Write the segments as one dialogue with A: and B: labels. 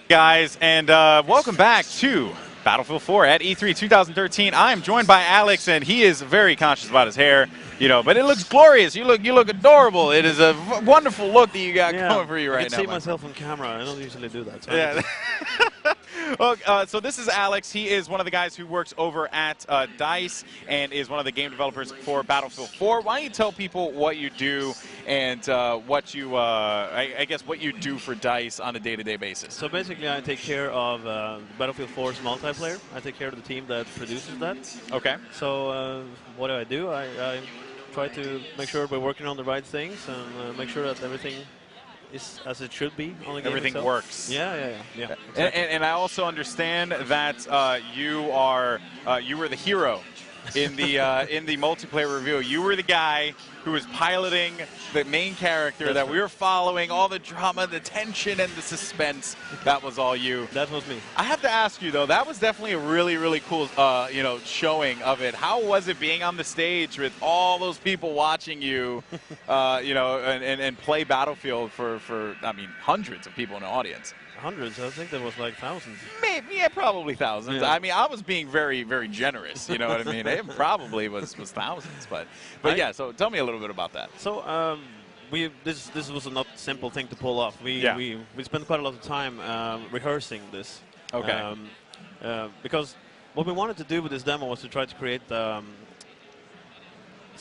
A: Guys, and welcome back to Battlefield 4 at E3 2013. I am joined by Alex, and he is very conscious about his hair, but it looks glorious. You look adorable. It is a wonderful look that you got going for you right now.
B: I can see myself on camera. I don't usually do that. So
A: yeah. Well, so this is Alex. He is one of the guys who works over at DICE and is one of the game developers for Battlefield 4. Why don't you tell people what you do and what you, I guess, what you do for DICE on a day-to-day basis?
B: So basically, I take care of Battlefield 4's multiplayer. I take care of the team that produces that.
A: Okay.
B: So what do? I try to make sure we're working on the right things and make sure that everything is as it should be on the game
A: Everything
B: itself.
A: works.
B: Yeah. Exactly.
A: And I also understand that you were the hero in the multiplayer review. You were the guy who was piloting the main character that we were following, all the drama, the tension, and the suspense. That was all you.
B: That was me.
A: I have to ask you though, that was definitely a really, really cool, showing of it. How was it being on the stage with all those people watching you, and play Battlefield for I mean, hundreds of people in the audience?
B: Hundreds. I think there was like thousands.
A: Maybe, yeah, probably thousands.
B: Yeah.
A: I mean, I was being very, very generous. You know what I mean? It probably was thousands, but yeah. So tell me a little bit about that.
B: So this was a not simple thing to pull off. We spent quite a lot of time rehearsing this.
A: Okay.
B: Because what we wanted to do with this demo was to try to create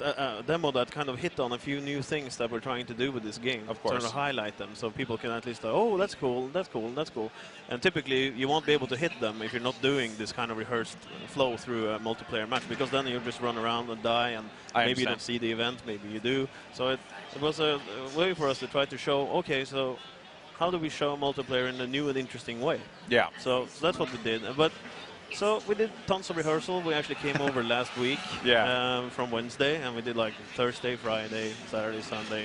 B: a demo that kind of hit on a few new things that we're trying to do with this game.
A: Of course.
B: Sort of highlight them so people can at least go, oh, that's cool, that's cool, that's cool. And typically you won't be able to hit them if you're not doing this kind of rehearsed flow through a multiplayer match, because then you just run around and die, and maybe you don't see the event, maybe you do. So it was a way for us to try to show, okay, so how do we show multiplayer in a new and interesting way?
A: Yeah.
B: So that's what we did. So we did tons of rehearsal. We actually came over last week from Wednesday, and we did like Thursday, Friday, Saturday, Sunday.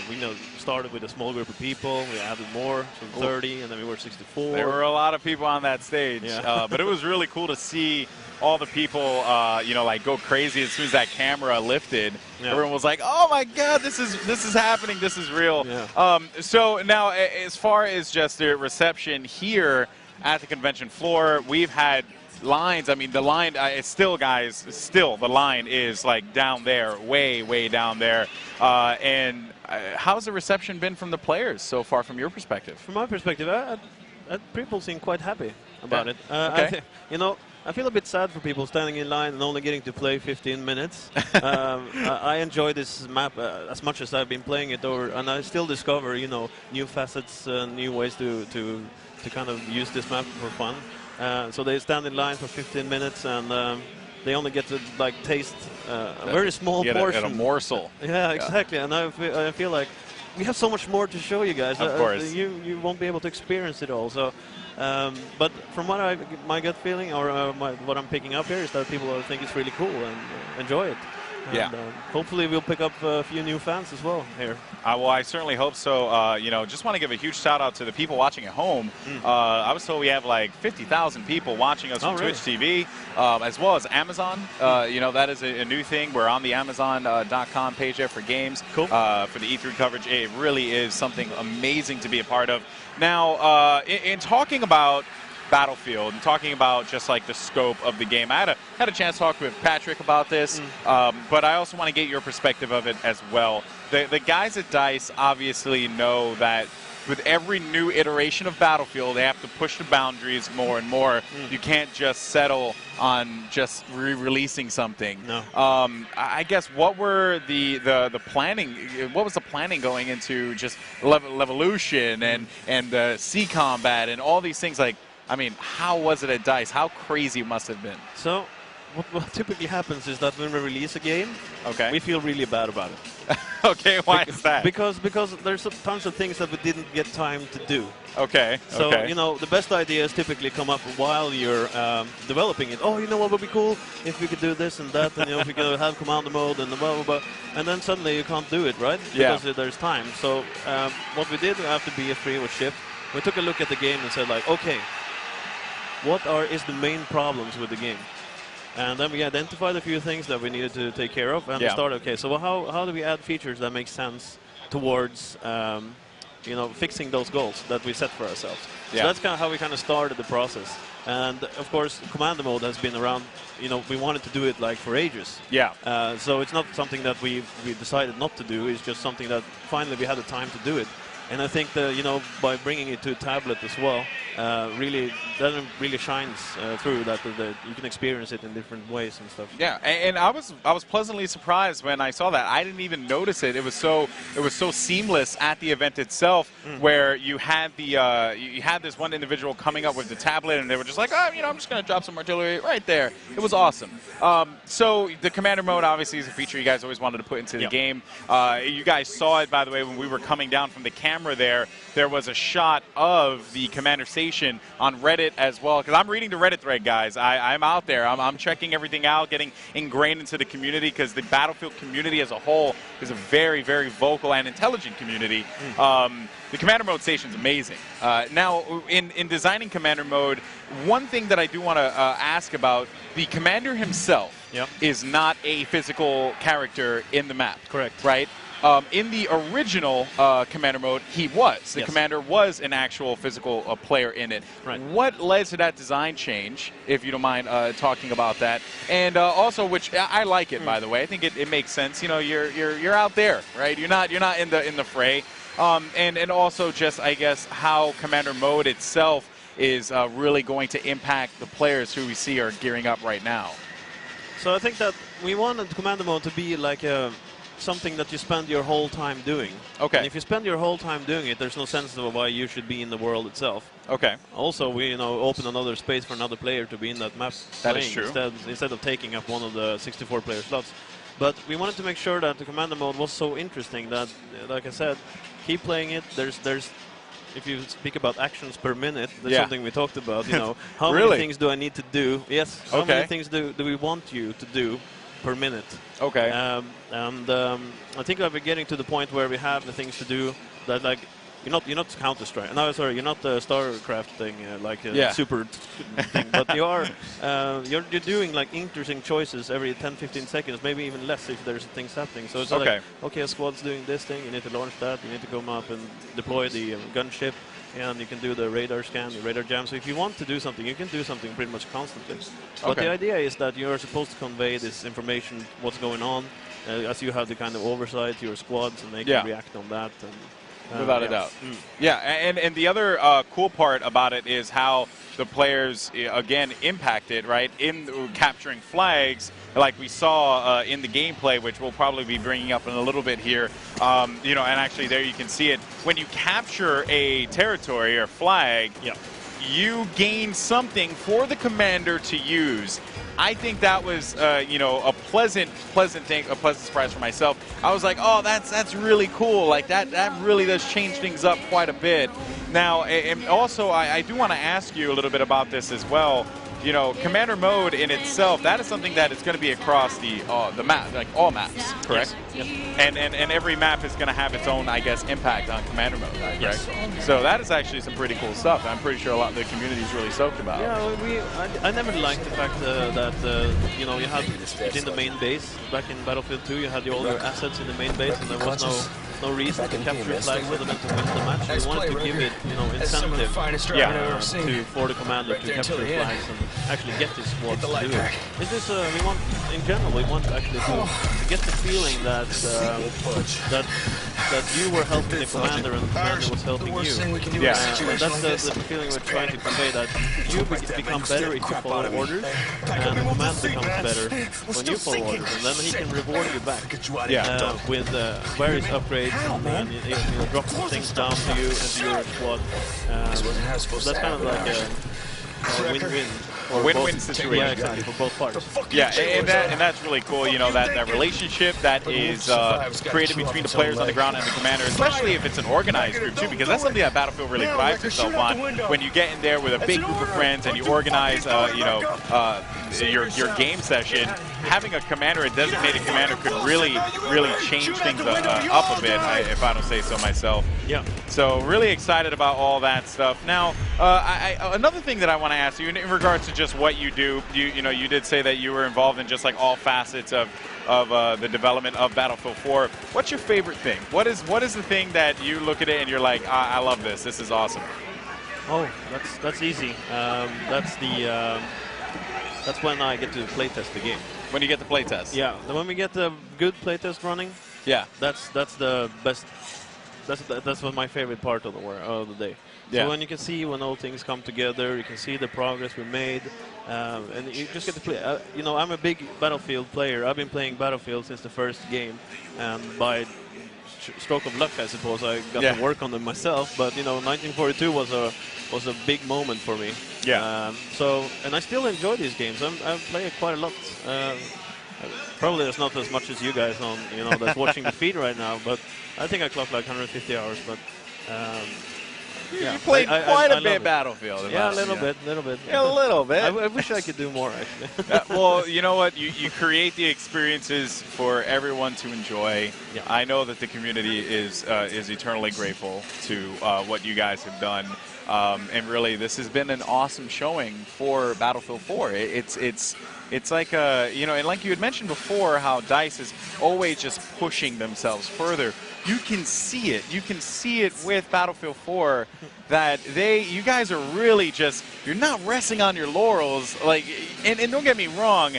B: We started with a small group of people. We added more, so 30, and then we were 64.
A: There were a lot of people on that stage, but it was really cool to see all the people, like go crazy as soon as that camera lifted. Yeah. Everyone was like, "Oh my God, this is happening. This is real." Yeah. So now, as far as just the reception here at the convention floor, we've had lines. I mean, the line is still, guys, the line is like down there, way down there. And how's the reception been from the players so far, from your perspective?
B: From my perspective, people seem quite happy about it.
A: Okay.
B: I feel a bit sad for people standing in line and only getting to play 15 minutes. I enjoy this map as much as I've been playing it over, and I still discover, new facets, new ways to kind of use this map for fun. So they stand in line for 15 minutes, and they only get to like taste a very small portion.
A: A morsel.
B: Yeah, exactly. And I feel like we have so much more to show you guys.
A: Of course.
B: You won't be able to experience it all. So, but from what my gut feeling, or what I'm picking up here, is that people think it's really cool and enjoy it. And, hopefully we'll pick up a few new fans as well here.
A: Well, I certainly hope so. Just want to give a huge shout out to the people watching at home. I was told we have like 50,000 people watching us on Twitch TV, as well as Amazon. That is a new thing. We're on the Amazon.com page there for games.
B: Cool.
A: For the E3 coverage. It really is something amazing to be a part of. Now, in talking about Battlefield and talking about just like the scope of the game, I had a chance to talk with Patrick about this, but I also want to get your perspective of it as well. The guys at DICE obviously know that with every new iteration of Battlefield, they have to push the boundaries more and more. You can't just settle on just re-releasing something.
B: No.
A: I guess what were the planning? What was the planning going into just levolution and sea combat and all these things? Like, I mean, how was it at DICE? How crazy it must have been?
B: So, what typically happens is that when we release a game, we feel really bad about it.
A: Okay, why is that?
B: Because there's tons of things that we didn't get time to do.
A: Okay.
B: So, the best ideas typically come up while you're developing it. Oh, what would be cool if we could do this and that, and if we could have commander mode and blah, blah, blah. And then suddenly you can't do it, right? Because there's time. So, what we did after BF3 was shipped, we took a look at the game and said, like, okay, what is the main problems with the game? And then we identified a few things that we needed to take care of, and we started, okay, so how do we add features that make sense towards fixing those goals that we set for ourselves. So
A: Yeah.
B: that's kind of how we kind of started the process. And of course, Commander mode has been around. We wanted to do it like for ages.
A: Yeah.
B: So it's not something that we decided not to do. It's just something that finally we had the time to do it. And I think that by bringing it to a tablet as well, really shines through that you can experience it in different ways and stuff.
A: Yeah, and I was pleasantly surprised when I saw that. I didn't even notice it. It was so seamless at the event itself, where you had you had this one individual coming up with the tablet, and they were just like, oh, I'm just going to drop some artillery right there. It was awesome. So the commander mode obviously is a feature you guys always wanted to put into the game. You guys saw it, by the way, when we were coming down from the camera there. There was a shot of the commander station on Reddit as well, because I'm reading the Reddit thread, guys. I'm out there. I'm checking everything out, getting ingrained into the community, because the Battlefield community as a whole is a very, very vocal and intelligent community. The commander mode station is amazing. Now, in designing commander mode, one thing that I do want to ask about, the commander himself is not a physical character in the map.
B: Correct.
A: Right? In the original commander mode, he was. The commander was an actual physical player in it.
B: Right.
A: What led to that design change, if you don't mind talking about that? And also, which I like it, by the way. I think it makes sense. You're out there, right? You're not in the fray. And also just, I guess, how commander mode itself is really going to impact the players who we see are gearing up right now.
B: So I think that we wanted commander mode to be like something that you spend your whole time doing.
A: Okay.
B: And if you spend your whole time doing it, there's no sense of why you should be in the world itself.
A: Okay.
B: Also, we open another space for another player to be in that map.
A: That is true.
B: Instead of taking up one of the 64-player slots. But we wanted to make sure that the commander mode was so interesting that, like I said, keep playing it. There's if you speak about actions per minute, that's something we talked about. How many things do I need to do? Yes. How many things do we want you to do per minute?
A: Okay.
B: I think that we're getting to the point where we have the things to do that, like, you're not Counter-Strike. No, sorry, you're not the StarCraft thing, super thing. But you're doing like interesting choices every 10-15 seconds, maybe even less if there's things happening. So it's like, okay, a squad's doing this thing. You need to launch that. You need to come up and deploy the gunship. And you can do the radar scan, the radar jam. So if you want to do something, you can do something pretty much constantly. But the idea is that you're supposed to convey this information, what's going on, as you have the kind of oversight to your squads, and they can react on that.
A: Without a doubt. Yeah, and the other cool part about it is how the players, again, impact it, right, in capturing flags, like we saw in the gameplay, which we'll probably be bringing up in a little bit here. And actually there you can see it. When you capture a territory or flag, you gain something for the commander to use. I think that was, a pleasant thing, a pleasant surprise for myself. I was like, oh, that's really cool. Like that really does change things up quite a bit. Now, and also, I do want to ask you a little bit about this as well. Commander mode in itself, that is something that is going to be across the map, like all maps, correct?
B: Yes.
A: And every map is going to have its own, I guess, impact on commander mode, right? Correct? So that is actually some pretty cool stuff. I'm pretty sure a lot of the community is really stoked about.
B: Yeah, I never liked the fact that you had it in the main base. Back in Battlefield 2, you had all your assets in the main base, and there was no reason to capture flags other than to win the match. We wanted to give it, incentive for the commander to capture flags and actually get his squad to do it. It's just, we want actually to get the feeling that you were helping the commander and the commander was helping you. And that's the feeling we're trying to convey, that you become better if you follow orders, and the commander becomes better when you follow orders, and then he can reward you back with various upgrades and drop some things down to you and to your squad. That's kind of like a win-win.
A: Or win-win situation.
B: Yeah, exactly, for both parties.
A: Yeah, and that's really cool, that relationship that is created between the players on the ground and the commander, especially if it's an organized group too, because that's something that Battlefield really prides itself on. When you get in there with a big group of friends and you organize, your game session, having a commander, a designated commander, could really change things up a bit, if I don't say so myself.
B: Yeah.
A: So really excited about all that stuff. Now, another thing that I want to ask you in regards to just what you do, you did say that you were involved in just like all facets of the development of Battlefield 4. What's your favorite thing? What is the thing that you look at it and you're like, I love this. This is awesome.
B: Oh, that's easy. That's when I get to playtest the game.
A: When you get the playtest?
B: Yeah, when we get the good playtest running.
A: Yeah.
B: That's the best. That's what my favorite part of the day.
A: Yeah.
B: So when you can see when all things come together, you can see the progress we made, and you just get to play. I'm a big Battlefield player. I've been playing Battlefield since the first game, and by stroke of luck, I suppose, I got to work on them myself. But 1942 was a big moment for me.
A: Yeah.
B: And I still enjoy these games. I play it quite a lot. Probably that's not as much as you guys on that's watching the feed right now. But I think I clocked like 150 hours. But
A: you played quite a bit Battlefield.
B: Yeah, a little bit.
A: Yeah, a little bit.
B: I wish I could do more, actually.
A: Well, you know what? You create the experiences for everyone to enjoy.
B: Yeah.
A: I know that the community is eternally grateful to what you guys have done. And really, this has been an awesome showing for Battlefield 4. It's like and like you had mentioned before, how DICE is always just pushing themselves further. You can see it. You can see it with Battlefield 4 that you guys are really you're not resting on your laurels. Like, and don't get me wrong,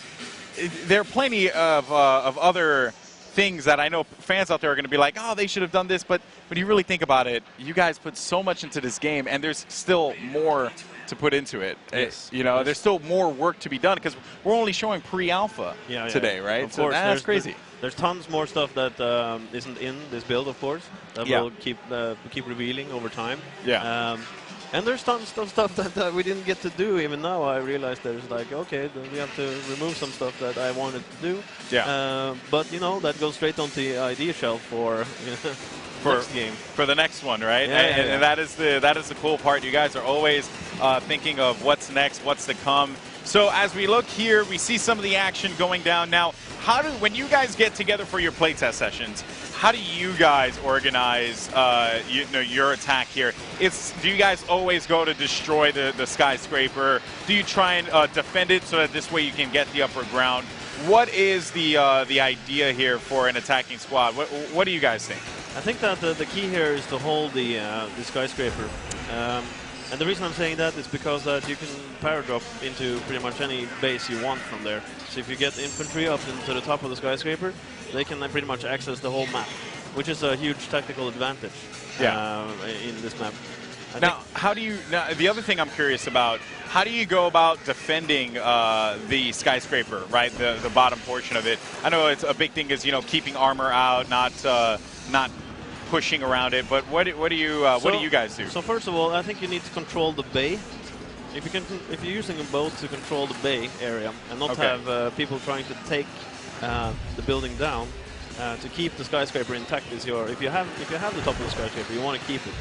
A: there are plenty of other things that I know fans out there are going to be like, oh, they should have done this. But when you really think about it, you guys put so much into this game, and there's still more to put into it.
B: Yes.
A: There's still more work to be done because we're only showing pre-alpha today, right?
B: Of course,
A: that's crazy.
B: There's tons more stuff that isn't in this build, of course, that will keep revealing over time.
A: Yeah.
B: And there's tons of stuff that we didn't get to do. Even now, I realized there's like, okay, then we have to remove some stuff that I wanted to do.
A: Yeah.
B: But that goes straight onto the idea shelf for next game.
A: For the next one, right?
B: Yeah,
A: and that is the cool part. You guys are always thinking of what's next, what's to come. So as we look here, we see some of the action going down now. When you guys get together for your playtest sessions, how do you guys organize your attack here? Do you guys always go to destroy the skyscraper? Do you try and defend it so that this way you can get the upper ground? What is the idea here for an attacking squad? What do you guys think?
B: I think that the key here is to hold the skyscraper. And the reason I'm saying that is because that you can paradrop into pretty much any base you want from there. So if you get infantry up into the top of the skyscraper, they can pretty much access the whole map, which is a huge tactical advantage in this map.
A: Now, the other thing I'm curious about, how do you go about defending the skyscraper, right? The bottom portion of it. I know it's a big thing is, keeping armor out, not pushing around it, but what do you guys do?
B: So first of all, I think you need to control the bay. If you're using a boat to control the bay area and not have people trying to take the building down, to keep the skyscraper intact if you have the top of the skyscraper, you want to keep it.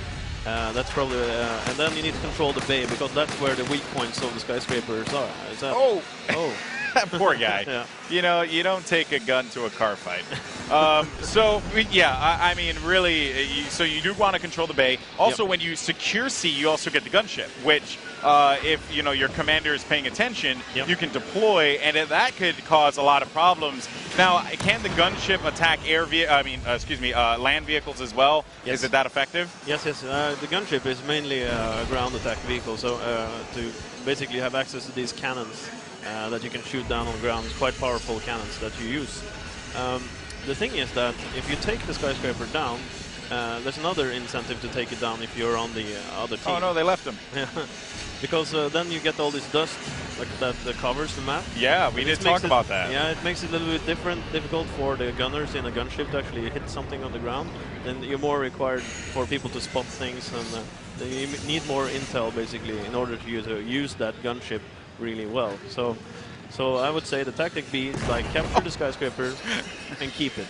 B: That's probably and then you need to control the bay because that's where the weak points of the skyscrapers are.
A: Oh. Poor guy.
B: Yeah.
A: You don't take a gun to a car fight. I mean, really, so you do want to control the bay. Also, when you secure C, you also get the gunship, which, if your commander is paying attention, you can deploy, and that could cause a lot of problems. Now, can the gunship attack land vehicles as well?
B: Yes.
A: Is it that effective?
B: Yes. The gunship is mainly a ground attack vehicle, so to basically have access to these cannons that you can shoot down on the ground, it's quite powerful cannons that you use. The thing is that if you take the skyscraper down, there's another incentive to take it down if you're on the other team.
A: Oh no, they left him.
B: Because then you get all this dust that covers the map.
A: Yeah, we did talk about that.
B: Yeah, it makes it a little bit difficult for the gunners in a gunship to actually hit something on the ground. Then you're more required for people to spot things, and you need more intel basically in order to use that gunship really well. So I would say the tactic B is like capture the skyscraper and keep it.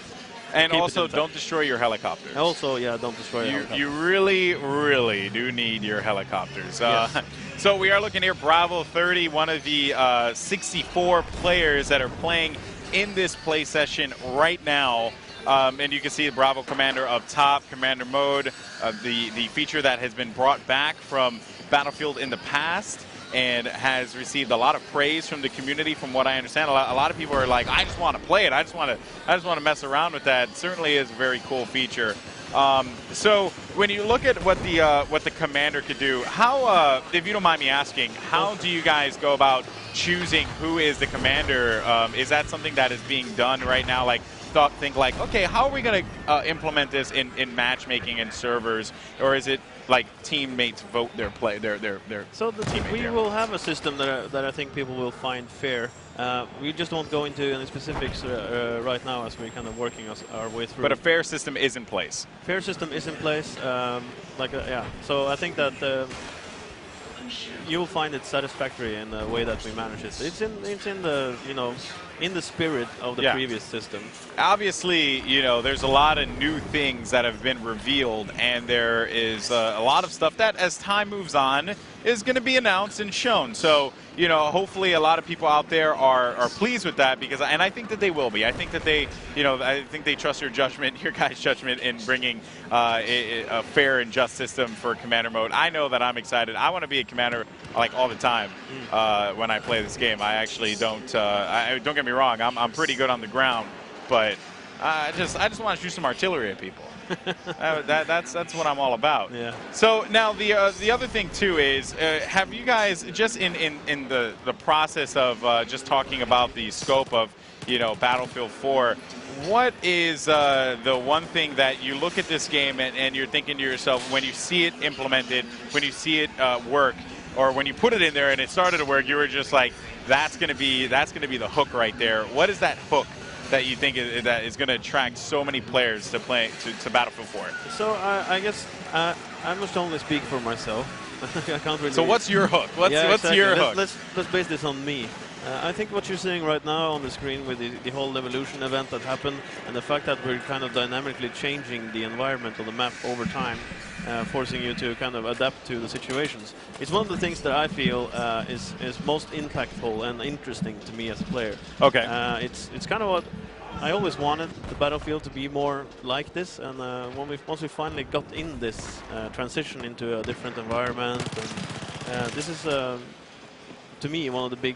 A: And also, don't destroy your helicopters.
B: Also, don't destroy your helicopters.
A: You really, really do need your helicopters.
B: Yes.
A: So we are looking here, Bravo 30, one of the 64 players that are playing in this play session right now. And you can see the Bravo Commander up top, Commander Mode, the feature that has been brought back from Battlefield in the past and has received a lot of praise from the community. From what I understand, a lot of people are like, I just want to play it. I just want to mess around with that. It certainly is a very cool feature. So when you look at what the commander could do, how, if you don't mind me asking, how do you guys go about choosing who is the commander? Is that something that is being done right now? Like, think like, okay, how are we going to implement this in matchmaking and servers, or is it like teammates vote their play, their
B: So we will have a system that I think people will find fair. We just won't go into any specifics right now as we're kind of working our way through.
A: But a fair system is in place.
B: Fair system is in place. Yeah. So I think that you'll find it satisfactory in the way that we manage it. It's in the in the spirit of the previous system.
A: Obviously, there's a lot of new things that have been revealed, and there is a lot of stuff that, as time moves on, is going to be announced and shown. So, hopefully a lot of people out there are pleased with that, because, and I think that they will be. I think that they, I think they trust your judgment, your guys' judgment in bringing a fair and just system for Commander Mode. I know that I'm excited. I want to be a commander like all the time when I play this game. I actually don't. Don't get me wrong. I'm pretty good on the ground, but I just want to shoot some artillery at people. That's what I'm all about.
B: Yeah.
A: So now the other thing too is, have you guys just in the process of just talking about the scope of Battlefield 4, what is the one thing that you look at this game and you're thinking to yourself when you see it implemented, when you see it work, or when you put it in there and it started to work, you were just like, that's gonna be the hook right there. What is that hook that you think that is going to attract so many players to play to Battlefield 4?
B: So I guess I must only speak for myself. I can't really.
A: So what's your hook? What's your hook?
B: Let's base this on me. I think what you're seeing right now on the screen with the whole Levolution event that happened, and the fact that we're kind of dynamically changing the environment of the map over time, forcing you to kind of adapt to the situations. It's one of the things that I feel is most impactful and interesting to me as a player.
A: Okay.
B: It's kind of what I always wanted the Battlefield to be more like this, and once we finally got in this transition into a different environment, and this is to me one of the big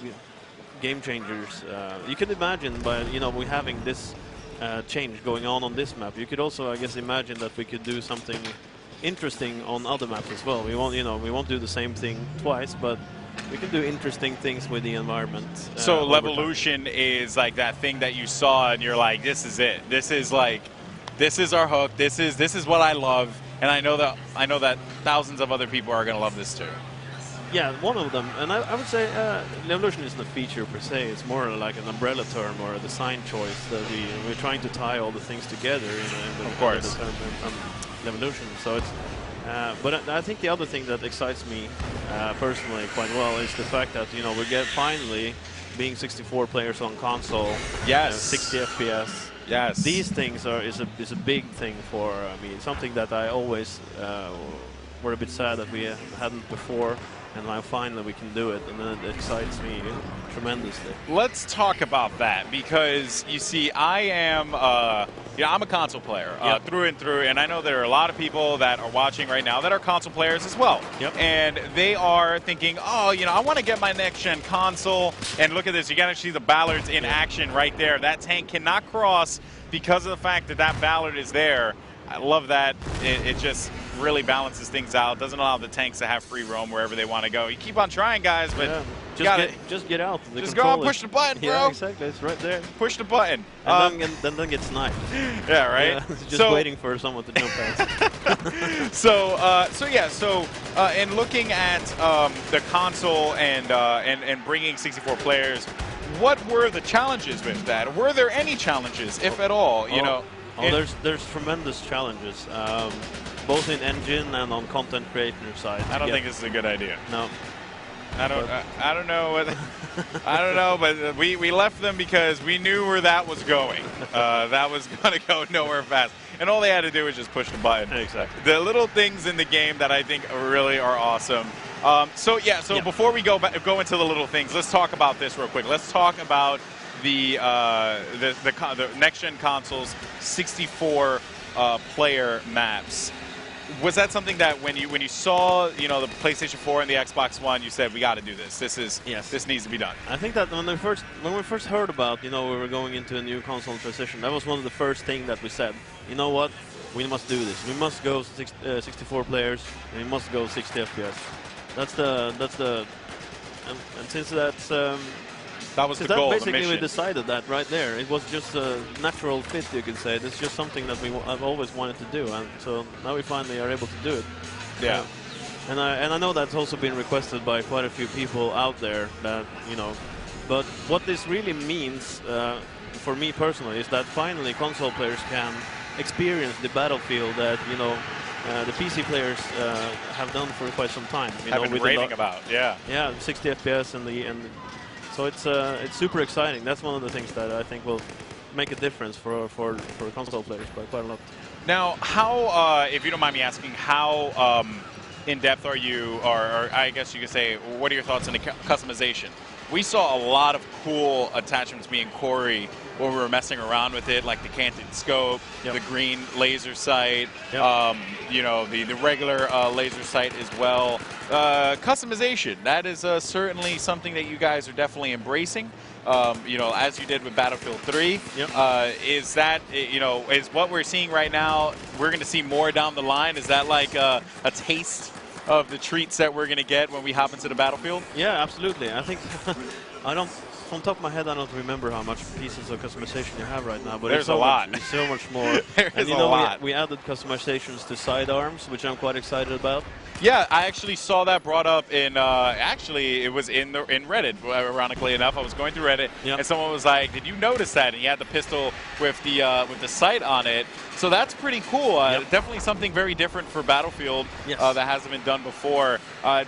B: game changers. You could imagine by we having this change going on this map. You could also, I guess, imagine that we could do something interesting on other maps as well. We won't do the same thing twice, but we can do interesting things with the environment.
A: So Levolution is like that thing that you saw and you're like, this is it. This is our hook. This is what I love, and I know that thousands of other people are gonna love this too.
B: Yeah, one of them, and I would say Levolution isn't a feature per se. It's more like an umbrella term or a design choice that we're trying to tie all the things together in
A: of course.
B: The term Levolution. So it's, but I think the other thing that excites me personally quite well is the fact that we get finally being 64 players on console.
A: Yes.
B: 60 FPS.
A: Yes.
B: These things is a big thing for me. Something that I always were a bit sad that we hadn't before. And now finally we can do it, and then it excites me tremendously.
A: Let's talk about that, because you see, I am, I'm a console player through and through, and I know there are a lot of people that are watching right now that are console players as well.
B: Yep.
A: And they are thinking, oh, I want to get my next-gen console, and look at this, you got to see the Ballards in action right there. That tank cannot cross because of the fact that Ballard is there. I love that. It just really balances things out. Doesn't allow the tanks to have free roam wherever they want to go. You keep on trying, guys, but
B: just get out.
A: Just go and push the button, bro.
B: Yeah, exactly. It's right there.
A: Push the button.
B: And then get sniped.
A: Yeah, right.
B: Yeah, just waiting for someone to jump past.
A: So in looking at the console and bringing 64 players, what were the challenges with that? Were there any challenges, if at all?
B: There's tremendous challenges, both in engine and on content creator side.
A: I don't think this is a good idea.
B: No.
A: I don't know. I don't know, but we left them because we knew where that was going. That was going to go nowhere fast. And all they had to do was just push the button.
B: Exactly.
A: The little things in the game that I think really are awesome. So before we go into the little things, let's talk about this real quick. Let's talk about the next-gen consoles 64 player maps. Was that something that when you saw the PlayStation 4 and the Xbox One, you said we got to do this? This needs to be done.
B: I think that when we first heard about we were going into a new console transition, that was one of the first things that we said. You know what? We must do this. We must go 64 players, and we must go 60 FPS. That's the and since that's
A: that was the goal,
B: basically
A: the mission.
B: we decided that right there. It was just a natural fit, you could say. It's just something that I've always wanted to do, and so now we finally are able to do it.
A: Yeah.
B: And I know that's also been requested by quite a few people out there. That but what this really means for me personally is that finally console players can experience the battlefield that the PC players have done for quite some time.
A: I've been raving about, yeah.
B: Yeah, 60 FPS and so it's super exciting. That's one of the things that I think will make a difference for console players by quite a lot.
A: Now, how, if you don't mind me asking, how in depth are you, or I guess you could say, what are your thoughts on the customization? We saw a lot of cool attachments, me and Corey, when we were messing around with it, like the canted scope, the green laser sight, the regular laser sight as well. Customization, that is certainly something that you guys are definitely embracing. As you did with Battlefield 3, is that, is what we're seeing right now, we're going to see more down the line? Is that like a taste of the treats that we're going to get when we hop into the battlefield?
B: Yeah, absolutely. I think, from top of my head, I don't remember how much pieces of customization you have right now, but
A: there's
B: it's so
A: a lot.
B: It's so much more.
A: There's a lot.
B: We added customizations to sidearms, which I'm quite excited about.
A: Yeah, I actually saw that brought up in, actually, it was in Reddit, ironically enough. I was going through Reddit, and someone was like, did you notice that? And he had the pistol with the sight on it. So that's pretty cool. Definitely something very different for Battlefield that hasn't been done before.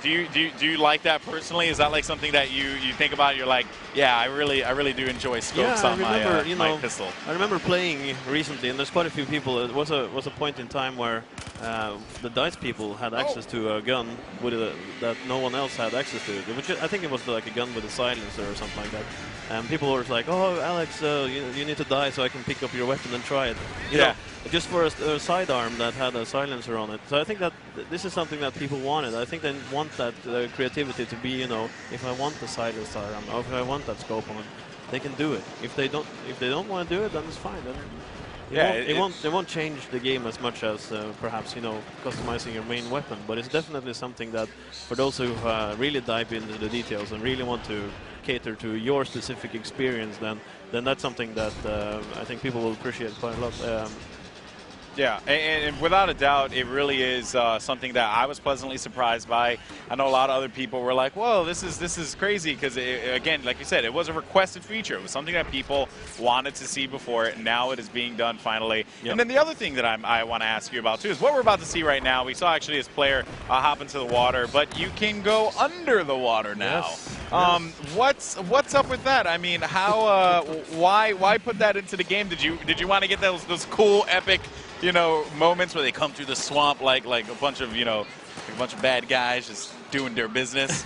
A: Do you like that personally? Is that like something that you think about? You're like, yeah, I really do enjoy scopes on my pistol.
B: I remember playing recently, and there's quite a few people. It was a point in time where the DICE people had access to a gun that no one else had access to. I think it was like a gun with a silencer or something like that. And people were like, "Oh, Alex, you need to die so I can pick up your weapon and try it." You know, just for a sidearm that had a silencer on it. So I think that this is something that people wanted. I think they want that creativity to be, if I want the sidearm, or if I want that scope on it, they can do it. If they don't want to do it, then it's fine. Then it won't change the game as much as perhaps customizing your main weapon. But it's definitely something that for those who really dive into the details and really want to cater to your specific experience, then that's something that I think people will appreciate quite a lot.
A: Yeah, and without a doubt, it really is something that I was pleasantly surprised by. I know a lot of other people were like, "Whoa, this is crazy," because again, like you said, it was a requested feature. It was something that people wanted to see before. Now it is being done finally. Yep. And then the other thing that I want to ask you about too is what we're about to see right now. We saw actually this player hop into the water, but you can go under the water now.
B: Yes.
A: What's up with that? I mean, how why put that into the game? Did you want to get those cool epic moments where they come through the swamp like a bunch of bad guys just doing their business?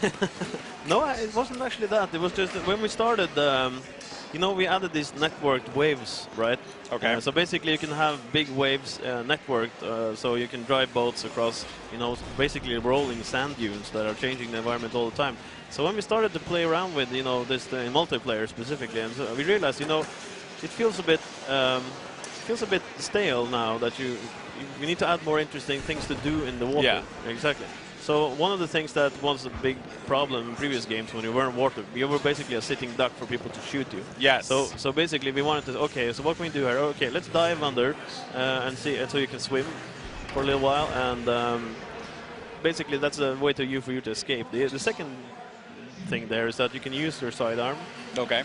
B: No, it wasn't actually that. It was just when we started, we added these networked waves, right?
A: Okay.
B: So basically you can have big waves networked, so you can drive boats across, basically rolling sand dunes that are changing the environment all the time. So when we started to play around with, this in multiplayer specifically, and so we realized, it feels a bit stale now that you need to add more interesting things to do in the water.
A: Yeah.
B: Exactly. So one of the things that was a big problem in previous games when you were in water, you were basically a sitting duck for people to shoot you.
A: Yes.
B: So basically we wanted to, okay, so what can we do here? Okay, let's dive under and see, and so you can swim for a little while, and basically that's a way for you to escape. The second thing there is that you can use your sidearm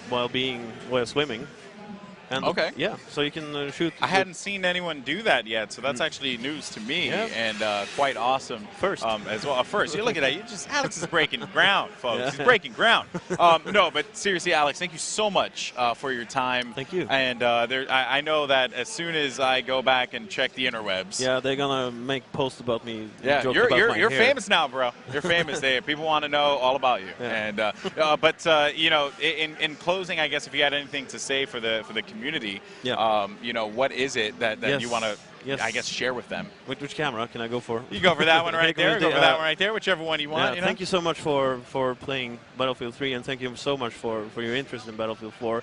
B: while swimming. And yeah, so you can shoot.
A: I hadn't seen anyone do that yet, so that's actually news to me, and quite awesome.
B: First
A: as well. First, you look at that. Alex is breaking ground, folks. He's breaking ground. No, but seriously, Alex, thank you so much for your time.
B: Thank you.
A: And I know that as soon as I go back and check the interwebs,
B: they're gonna make posts about me.
A: Yeah, you're famous now, bro. You're famous. People want to know all about you. And but you know, in closing, I guess if you had anything to say for the community, you know, what is it that you want to, I guess, share with them?
B: Which camera can I go for?
A: You go for that one right there. Go for that one right there. Whichever one you want. You know?
B: Thank you so much for playing Battlefield 3, and thank you so much for your interest in Battlefield 4.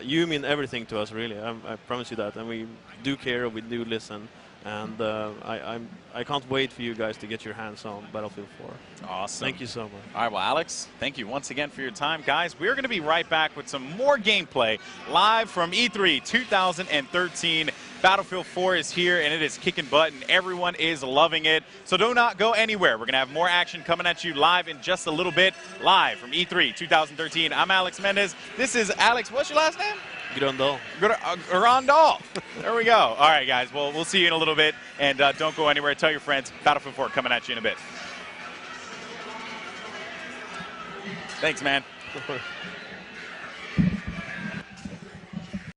B: You mean everything to us, really. I promise you that, and we do care. We do listen. And I can't wait for you guys to get your hands on Battlefield 4.
A: Awesome.
B: Thank you so much.
A: All right, well, Alex, thank you once again for your time. Guys, we're going to be right back with some more gameplay live from E3 2013. Battlefield 4 is here, and it is kicking butt, and everyone is loving it. So do not go anywhere. We're going to have more action coming at you live in just a little bit. Live from E3 2013. I'm Alex Mendez. This is Alex. What's your last name?
B: Grandal.
A: Grandal. There we go. All right, guys. Well, we'll see you in a little bit. And don't go anywhere. Tell your friends. Battlefield 4 coming at you in a bit. Thanks, man.